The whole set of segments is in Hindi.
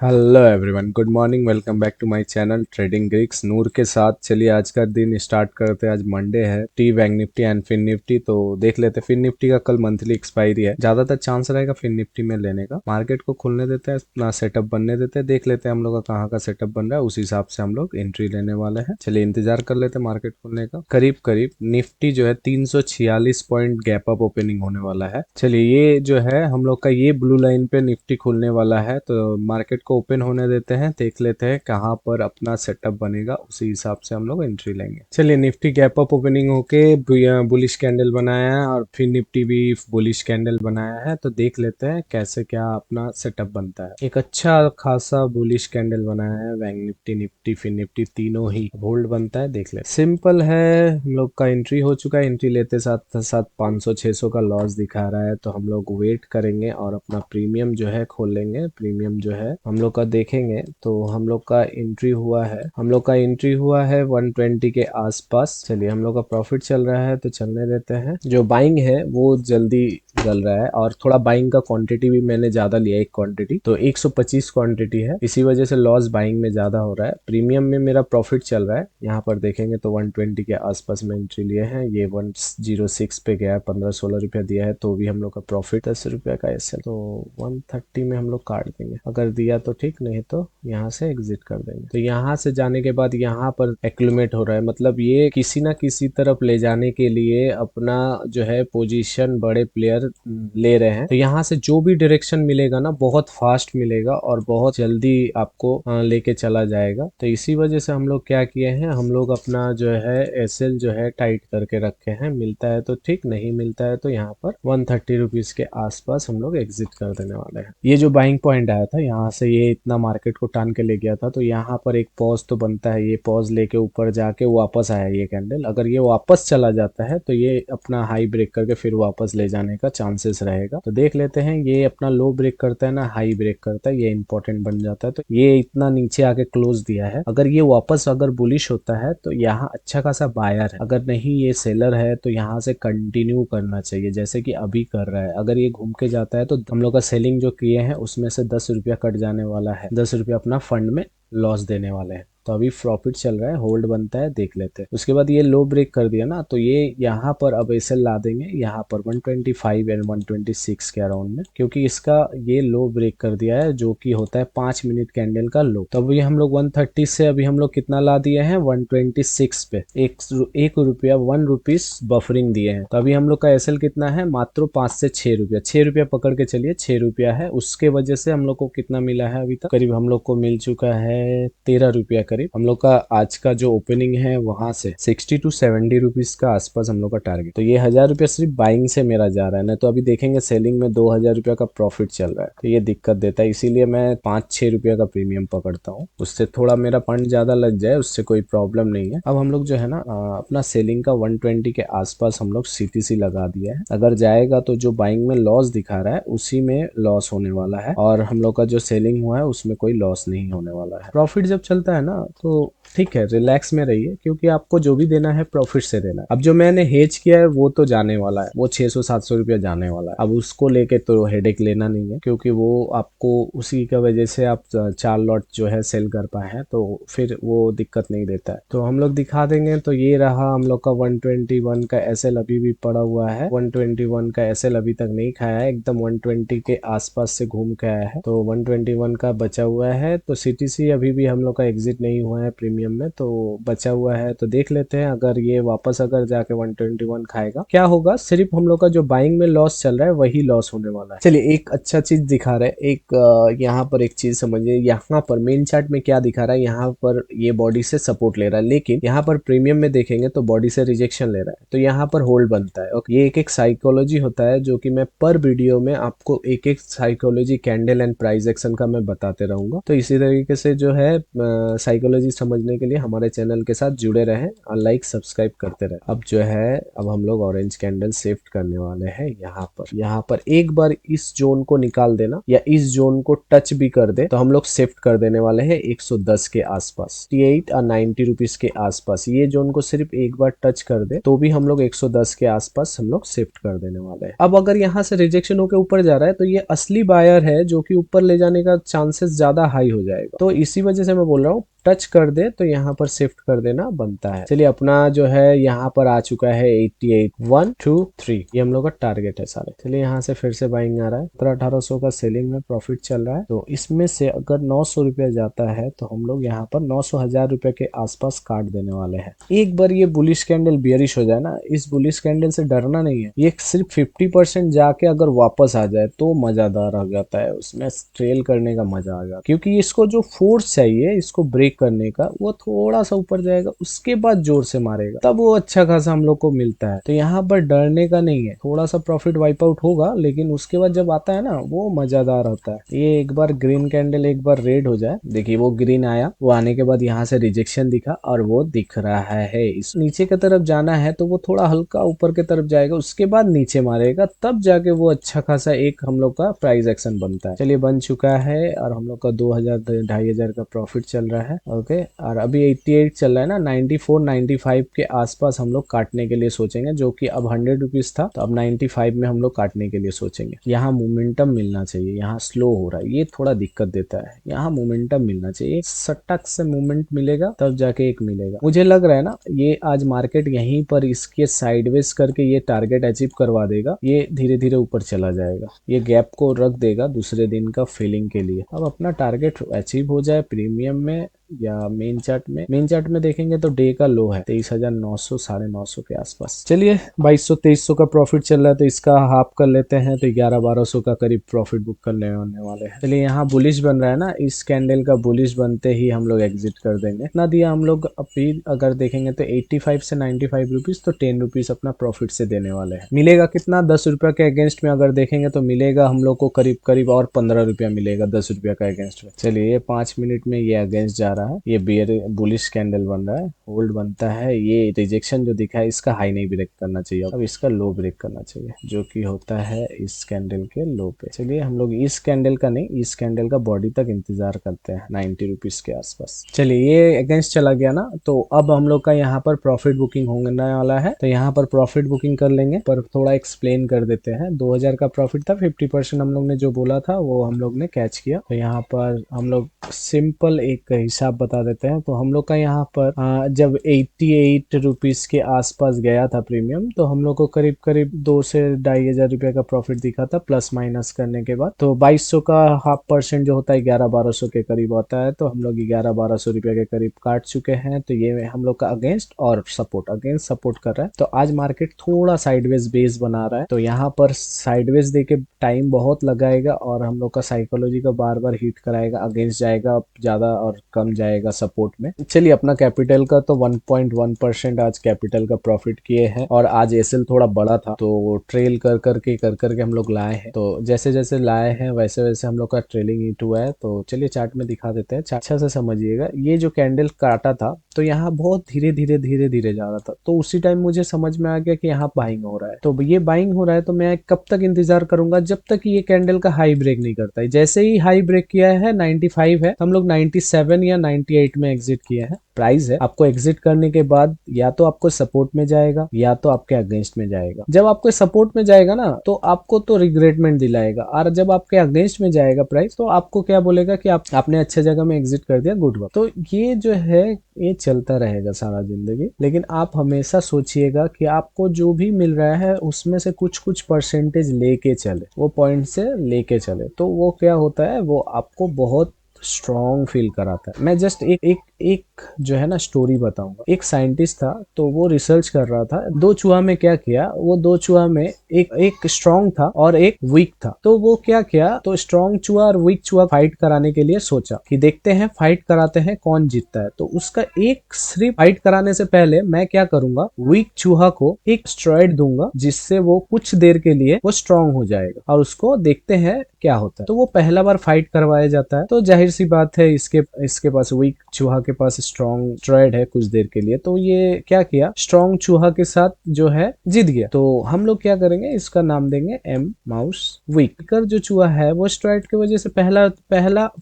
Hello everyone, good morning. Welcome back to my channel trading Greeks. Noor के साथ चलिए आज का दिन स्टार्ट करते हैं। आज मंडे है। टी bank Nifty and Fin Nifty तो देख लेते हैं। फिन निफ्टी का कल मंथली एक्सपायरी है, ज्यादातर चांस रहेगा फिन निफ्टी में लेने का। मार्केट को खुलने देते हैं, अपना सेटअप बनने देते हैं, देख लेते हैं हम लोग का कहाँ का सेटअप बन रहा है, उस हिसाब से हम लोग एंट्री लेने वाले हैं। चलिए इंतजार कर लेते हैं मार्केट खुलने का। करीब करीब निफ्टी जो है 346 पॉइंट गैप अप ओपनिंग होने वाला है। चलिए ये जो है हम लोग का ये ब्लू लाइन पे निफ्टी खुलने वाला है, तो मार्केट को ओपन होने देते हैं, देख लेते हैं कहाँ पर अपना सेटअप बनेगा, उसी हिसाब से हम लोग एंट्री लेंगे। चलिए निफ्टी गैप अप ओपनिंग होके बुलिश कैंडल बनाया है और फिर निफ्टी भी बुलिश कैंडल बनाया है, तो देख लेते हैं कैसे क्या अपना सेटअप बनता है। एक अच्छा खासा बुलिश कैंडल बनाया है। बैंक निफ्टी, निफ्टी, फिर निफ्टी तीनों ही होल्ड बनता है, देख ले। सिंपल है, हम लोग का एंट्री हो चुका है। एंट्री लेते साथ साथ 500-600 का लॉस दिखा रहा है, तो हम लोग वेट करेंगे और अपना प्रीमियम जो है खोल लेंगे। प्रीमियम जो है हम लोग का देखेंगे तो हम लोग का एंट्री हुआ है, 120 के आसपास। चलिए हम लोग का प्रॉफिट चल रहा है तो चलने देते हैं। जो बाइंग है वो जल्दी चल रहा है और थोड़ा बाइंग का क्वांटिटी भी मैंने ज्यादा लिया, एक क्वांटिटी तो 125 क्वांटिटी है, इसी वजह से लॉस बाइंग में ज्यादा हो रहा है। प्रीमियम में मेरा प्रॉफिट चल रहा है, यहाँ पर देखेंगे तो 120 के आसपास में एंट्री लिए हैं। ये 106 पे गया है, 15-16 रुपया दिया है, तो भी हम लोग का प्रॉफिट 10 रुपया का ऐसे, तो 130 में हम लोग काट देंगे। अगर दिया तो ठीक, नहीं तो यहाँ से एग्जिट कर देंगे। तो यहाँ से जाने के बाद यहाँ पर एक्लूमेट हो रहा है, मतलब ये किसी ना किसी तरफ ले जाने के लिए अपना जो है पोजीशन बड़े प्लेयर ले रहे हैं। तो यहाँ से जो भी डायरेक्शन मिलेगा ना, बहुत फास्ट मिलेगा और बहुत जल्दी आपको लेके चला जाएगा। तो इसी वजह से हम लोग क्या किए हैं, हम लोग अपना जो है एसएल जो है टाइट करके रखे हैं। मिलता है तो ठीक, नहीं मिलता है तो यहाँ पर 130 रुपीज के आसपास हम लोग एग्जिट कर देने वाले हैं। ये जो बाइंग पॉइंट आया था, यहाँ से ये इतना मार्केट को टान के ले गया था, तो यहाँ पर एक पॉज तो बनता है। ये पॉज लेके ऊपर जाके वापस आया ये कैंडल। अगर ये वापस चला जाता है तो ये अपना हाई ब्रेक करके फिर वापस ले जाने का चांसेस रहेगा। तो देख लेते हैं। ये अपना लो ब्रेक करता है ना, हाई ब्रेक करता है, ये इंपॉर्टेंट बन जाता है। तो ये इतना नीचे आके क्लोज दिया है, अगर ये वापस अगर बुलिश होता है तो यहाँ अच्छा खासा बायर है। अगर नहीं ये सेलर है तो यहाँ से कंटिन्यू करना चाहिए, जैसे कि अभी कर रहा है। अगर ये घूम के जाता है तो हम लोग का सेलिंग जो किए हैं उसमें से 10 रुपया कट जाने वाला है, 10 रुपया अपना फंड में लॉस देने वाले हैं। तो अभी प्रॉफिट चल रहा है, होल्ड बनता है, देख लेते हैं। उसके बाद ये लो ब्रेक कर दिया ना, तो ये यहाँ पर अब ऐसे ला देंगे, यहाँ पर 125 एंड 126 के अराउंड में, क्योंकि इसका ये लो ब्रेक कर दिया है जो कि होता है 5 मिनट कैंडल का लो। तो अभी हम लोग 130 से अभी हम लोग कितना ला दिए हैं, 126 पे एक रुपया 1 रुपीज बफरिंग दिए हैं। तो अभी हम लोग का एसएल कितना है, मात्र 5 से 6 रुपया, 6 रुपया पकड़ के चलिए, 6 रुपया है। उसके वजह से हम लोग को कितना मिला है अभी तक, करीब हम लोग को मिल चुका है 13 रुपया करीब। हम लोग का आज का जो ओपनिंग है वहां से 60 to 70 रुपीज का आसपास हम लोग का टारगेट। तो ये 1000 रुपया सिर्फ बाइंग से मेरा जा रहा है ना, तो अभी देखेंगे सेलिंग में 2000 रुपया का प्रॉफिट चल रहा है, तो ये दिक्कत देता है। इसीलिए मैं 5-6 रुपया का प्रीमियम पकड़ता हूँ, उससे थोड़ा मेरा फंड ज्यादा लग जाए उससे कोई प्रॉब्लम नहीं है। अब हम लोग जो है ना अपना सेलिंग का 120 के आसपास हम लोग सीटीसी लगा दिया है। अगर जाएगा तो जो बाइंग में लॉस दिखा रहा है उसी में लॉस होने वाला है, और हम लोग का जो सेलिंग हुआ है उसमें कोई लॉस नहीं होने वाला है। प्रॉफिट जब चलता है ना तो ठीक है, रिलैक्स में रहिए, क्योंकि आपको जो भी देना है प्रॉफिट से देना है। अब जो मैंने हेज किया है वो तो जाने वाला है, वो 600-700 रुपया जाने वाला है। अब उसको लेके तो हेडेक लेना नहीं है, क्योंकि वो आपको उसी का वजह से आप 4 लॉट जो है सेल कर पाए हैं, तो फिर वो दिक्कत नहीं देता है। तो हम लोग दिखा देंगे। तो ये रहा हम लोग का 121 का एसएल अभी भी पड़ा हुआ है। 121 का एसएल अभी तक नहीं खाया है, एकदम 120 के आसपास से घूम के आया है, तो 121 का बचा हुआ है। तो सीटीसी अभी भी हम लोग का एग्जिट नहीं हुआ है प्रीमियम में, तो बचा हुआ है। तो देख लेते हैं, अगर ये वापस अगर जाके 121 खाएगा क्या होगा। सिर्फ हम लोग का जो बाइंग में लॉस चल रहा है वही लॉस होने वाला है। चलिए एक अच्छा चीज दिखा रहा है, एक यहाँ पर एक चीज समझिए। यहाँ पर मेन चार्ट में क्या दिखा रहा है, यहाँ पर ये बॉडी से सपोर्ट ले रहा है, लेकिन यहाँ पर प्रीमियम में देखेंगे तो बॉडी से रिजेक्शन ले रहा है, तो यहाँ पर होल्ड बनता है। ओके, ये एक साइकोलॉजी होता है जो कि मैं पर वीडियो में आपको एक एक psychology candle and price action का मैं बताते रहूंगा। तो इसी तरीके से जो है साइकोलॉजी समझने देखने के लिए हमारे चैनल के साथ जुड़े रहें और लाइक सब्सक्राइब करते रहें। अब जो है अब हम लोग ऑरेंज कैंडल शिफ्ट करने वाले हैं यहाँ पर एक बार इस जोन को निकाल देना या इस जोन को टच भी कर दे तो हम लोग शिफ्ट कर देने वाले हैं 110 के आसपास, 88 और 90 रुपीज के आसपास। ये जोन को सिर्फ एक बार टच कर दे तो भी हम लोग 110 के आसपास हम लोग शिफ्ट कर देने वाले हैं। अब अगर यहाँ से रिजेक्शन होकर ऊपर जा रहा है तो ये असली बायर है जो कि ऊपर ले जाने का चांसेस ज्यादा हाई हो जाएगा। तो इसी वजह से मैं बोल रहा हूँ टच कर दे तो यहाँ पर शिफ्ट कर देना बनता है। चलिए अपना जो है यहाँ पर आ चुका है 88, 1 2 3, ये हम लोग का टारगेट है सारे। चलिए यहाँ से फिर से बाइंग आ रहा है, 1800 का सेलिंग में प्रॉफिट चल रहा है। तो इसमें से अगर 900 रुपया जाता है तो हम लोग यहाँ पर 900 हजार रुपए के आसपास काट देने वाले हैं। एक बार ये बुलिश कैंडल बियरिश हो जाए ना, इस बुलिश कैंडल से डरना नहीं है। ये सिर्फ 50% जाके अगर वापस आ जाए तो मजादार हो जाता है, उसमें ट्रेल करने का मजा आ जाता, क्योंकि इसको जो फोर्स चाहिए इसको ब्रेक करने का वो थोड़ा सा ऊपर जाएगा, उसके बाद जोर से मारेगा, तब वो अच्छा खासा हम लोग को मिलता है। तो यहाँ पर डरने का नहीं है, थोड़ा सा प्रॉफिट वाइप आउट होगा लेकिन उसके बाद जब आता है ना वो मजादार होता है। ये एक बार ग्रीन कैंडल एक बार रेड हो जाए, देखिए वो ग्रीन आया, वो आने के बाद यहाँ से रिजेक्शन दिखा और वो दिख रहा है इस नीचे की तरफ जाना है तो वो थोड़ा हल्का ऊपर की तरफ जाएगा, उसके बाद नीचे मारेगा, तब जाके वो अच्छा खासा एक हम लोग का प्राइस एक्शन बनता है। चलिए बन चुका है और हम लोग का 2000 2500 का प्रॉफिट चल रहा है। ओके, और अभी 88 चल रहा है ना, 94 95 के आसपास हम लोग काटने के लिए सोचेंगे, जो कि अब 100 रुपीज था तो अब 95 में हम लोग काटने के लिए सोचेंगे। यहाँ मोमेंटम मिलना चाहिए, यहाँ स्लो हो रहा है, ये थोड़ा दिक्कत देता है। यहाँ मोमेंटम मिलना चाहिए, सटक से मोमेंट मिलेगा तब जाके एक मिलेगा। मुझे लग रहा है ना ये आज मार्केट यहीं पर इसके साइडवेज करके ये टारगेट अचीव करवा देगा, ये धीरे धीरे ऊपर चला जाएगा, ये गैप को रख देगा दूसरे दिन का फिलिंग के लिए। अब अपना टारगेट अचीव हो जाए प्रीमियम में या मेन चार्ट में देखेंगे तो डे का लो है 23,900 950 के आसपास। चलिए 2200 2300 का प्रॉफिट चल रहा है तो इसका हाफ कर लेते हैं, तो 11-1200 का करीब प्रॉफिट बुक करने होने वाले हैं। चलिए यहाँ बुलिश बन रहा है ना, इस कैंडल का बुलिश बनते ही हम लोग एग्जिट कर देंगे। इतना दिया हम लोग, अभी अगर देखेंगे तो 85 से 95 रुपीज, तो 10 रुपीज अपना प्रॉफिट से देने वाले हैं। मिलेगा कितना, 10 रुपया के अगेंस्ट में अगर देखेंगे तो मिलेगा हम लोग को करीब और 15 रुपया मिलेगा 10 रुपया का अगेंस्ट में। चलिए 5 मिनट में ये अगेंस्ट जा रहा है, ये बियर बुलिश कैंडल बन रहा है, होल्ड बनता है। ये रिजेक्शन जो दिखा है इसका हाई नहीं ब्रेक करना चाहिए, अब इसका लो ब्रेक करना चाहिए, जो कि होता है इस कैंडल के लो पे। चलिए हम लोग इस कैंडल का नहीं, इस कैंडल का बॉडी तक इंतजार करते हैं 90 रुपीज के आसपास। चलिए ये अगेंस्ट चला गया ना, तो अब हम लोग का यहाँ पर प्रॉफिट बुकिंग होने वाला है, तो यहाँ पर प्रॉफिट बुकिंग कर लेंगे। पर थोड़ा एक्सप्लेन कर देते हैं, 2000 का प्रॉफिट था, 50% हम लोग ने जो बोला था वो हम लोग ने कैच किया। तो यहाँ पर हम लोग सिंपल एक हिसाब बता देते हैं। तो हम लोग का यहाँ पर जब 88 रुपीज के आसपास गया था प्रीमियम, तो हम लोग को करीब 2 से 2500 रुपए का प्रॉफिट दिखा था प्लस माइनस करने के बाद। तो 2200 का 0.5% जो होता है 11-1200 के करीब होता है, तो हम लोग 11-1200 रुपए के करीब काट चुके हैं। तो ये हम लोग का अगेंस्ट और अगेंस्ट सपोर्ट कर रहा है। तो आज मार्केट थोड़ा साइडवेज बेस बना रहा है, तो यहाँ पर साइडवेज देके टाइम बहुत लगाएगा और हम लोग का साइकोलॉजी का बार हिट कराएगा, अगेंस्ट जाएगा ज्यादा और कम जाएगा सपोर्ट में। चलिए अपना कैपिटल का तो 1.1% आज कैपिटल का प्रॉफिट किए हैं, और आज एसएल थोड़ा बड़ा था तो ट्रेल कर करके हम लोग लाए हैं। तो जैसे जैसे लाए हैं वैसे वैसे हम लोग का ट्रेलिंग हिट हुआ है। तो चलिए चार्ट में दिखा देते हैं, अच्छा से समझिएगा। ये जो कैंडल काटा था तो यहाँ बहुत धीरे धीरे जा रहा था, तो उसी टाइम मुझे समझ में आ गया कि यहाँ बाइंग हो रहा है। तो ये बाइंग हो रहा है तो मैं कब तक इंतजार करूंगा, जब तक ये कैंडल का हाई ब्रेक नहीं करता है। जैसे ही हाई ब्रेक किया है 95 है, हम लोग 97 या 98 में एग्जिट किया है। प्राइस है, आपको एग्जिट करने के बाद या तो आपको सपोर्ट में जाएगा या तो आपके अगेंस्ट में जाएगा। जब आपको सपोर्ट में जाएगा ना तो आपको तो रिग्रेटमेंट दिलाएगा, और जब आपके अगेंस्ट में जाएगा प्राइस तो आपको क्या बोलेगा कि आपने अच्छे जगह में एग्जिट कर दिया, गुड वर्क। तो ये जो है ये चलता रहेगा सारा जिंदगी। लेकिन आप हमेशा सोचिएगा कि आपको जो भी मिल रहा है उसमें से कुछ परसेंटेज लेके चले, वो पॉइंट से लेके चले, तो वो क्या होता है, वो आपको बहुत स्ट्रॉन्ग फील कराता है। मैं जस्ट एक जो है ना स्टोरी बताऊंगा। एक साइंटिस्ट था, तो वो रिसर्च कर रहा था, 2 चूहा में क्या किया, वो 2 चूहा में एक स्ट्रॉन्ग था और एक वीक था। तो वो क्या किया, तो स्ट्रॉन्ग चूहा और वीक चूहा फाइट कराने के लिए सोचा कि देखते हैं फाइट कराते हैं कौन जीतता है। तो उसका एक सिर्फ फाइट कराने से पहले मैं क्या करूंगा, वीक चूहा को एक स्टेरॉइड दूंगा जिससे वो कुछ देर के लिए वो स्ट्रॉन्ग हो जाएगा, और उसको देखते हैं क्या होता है। तो वो पहला बार फाइट करवाया जाता है, तो जाहिर सी बात है इसके पास वीक चूहा के के पास स्ट्रॉन्ग स्टेरॉइड है कुछ देर के लिए, तो ये क्या किया, स्ट्रॉन्ग चूहा के साथ जो है जीत गया। तो हम लोग क्या करेंगे, इसका नाम देंगे एम माउस वीकर। जो चूहा है वो स्टेरॉइड की वजह से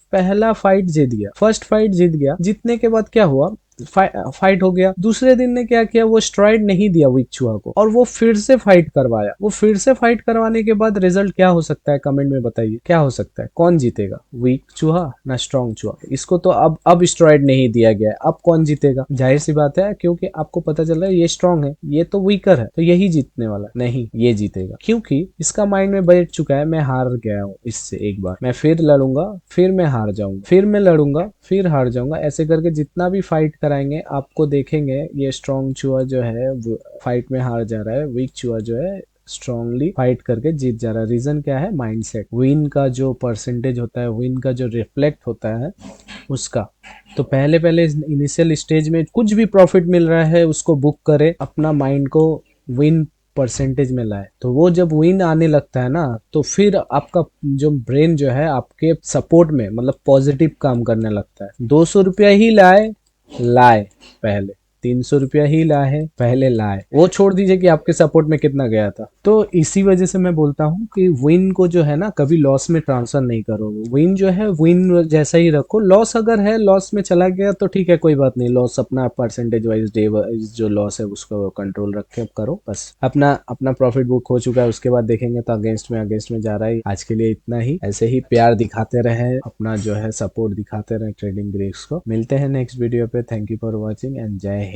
पहला फाइट जीत गया, फर्स्ट फाइट जीत गया। जीतने के बाद क्या हुआ, फाइट हो गया। दूसरे दिन ने क्या किया, वो स्टेरॉइड नहीं दिया वीक चूहा को और वो फिर से फाइट करवाया। वो फिर से फाइट करवाने के बाद रिजल्ट क्या हो सकता है, कमेंट में बताइए क्या हो सकता है, कौन जीतेगा, वीक चूहा ना स्ट्रॉन्ग चूहा। इसको तो अब स्टेरॉइड नहीं दिया गया है, अब कौन जीतेगा, जाहिर सी बात है, क्योंकि आपको पता चल रहा है ये स्ट्रॉन्ग है, ये तो वीकर है, तो यही जीतने वाला है। नहीं, ये जीतेगा, क्योंकि इसका माइंड में बैठ चुका है मैं हार गया हूँ इससे, एक बार मैं फिर लड़ूंगा, फिर मैं हार जाऊंगा, फिर मैं लड़ूंगा, फिर हार जाऊंगा। ऐसे करके जितना भी फाइट कराएंगे आपको देखेंगे ये स्ट्रॉन्ग चूहा जो है वो फाइट में हार जा रहा है, वीक चूहा जो है स्ट्रांगली फाइट करके जीत जा रहा है। रीजन क्या है, माइंडसेट। विन का जो परसेंटेज होता है, विन का जो रिफ्लेक्ट होता है उसका। तो पहले पहले इनिशियल स्टेज में कुछ भी प्रॉफिट मिल रहा है उसको बुक करे, अपना माइंड को विन परसेंटेज में लाए। तो वो जब विन आने लगता है ना, तो फिर आपका जो ब्रेन जो है आपके सपोर्ट में, मतलब पॉजिटिव काम करने लगता है। 200 रुपया ही लाए पहले, 300 रुपया ही लाए पहले लाए, वो छोड़ दीजिए कि आपके सपोर्ट में कितना गया था। तो इसी वजह से मैं बोलता हूँ कि विन को जो है ना कभी लॉस में ट्रांसफर नहीं करो। विन जो है विन जैसा ही रखो। लॉस अगर है, लॉस में चला गया तो ठीक है, कोई बात नहीं, लॉस अपना परसेंटेज वाइज डे वाइज जो लॉस है उसको कंट्रोल रख के करो बस। अपना प्रॉफिट बुक हो चुका है, उसके बाद देखेंगे तो अगेंस्ट में जा रहा है। आज के लिए इतना ही, ऐसे ही प्यार दिखाते रहे, अपना जो है सपोर्ट दिखाते रहे ट्रेडिंग ग्रीक्स को। मिलते हैं नेक्स्ट वीडियो पे। Thank you for watching and जय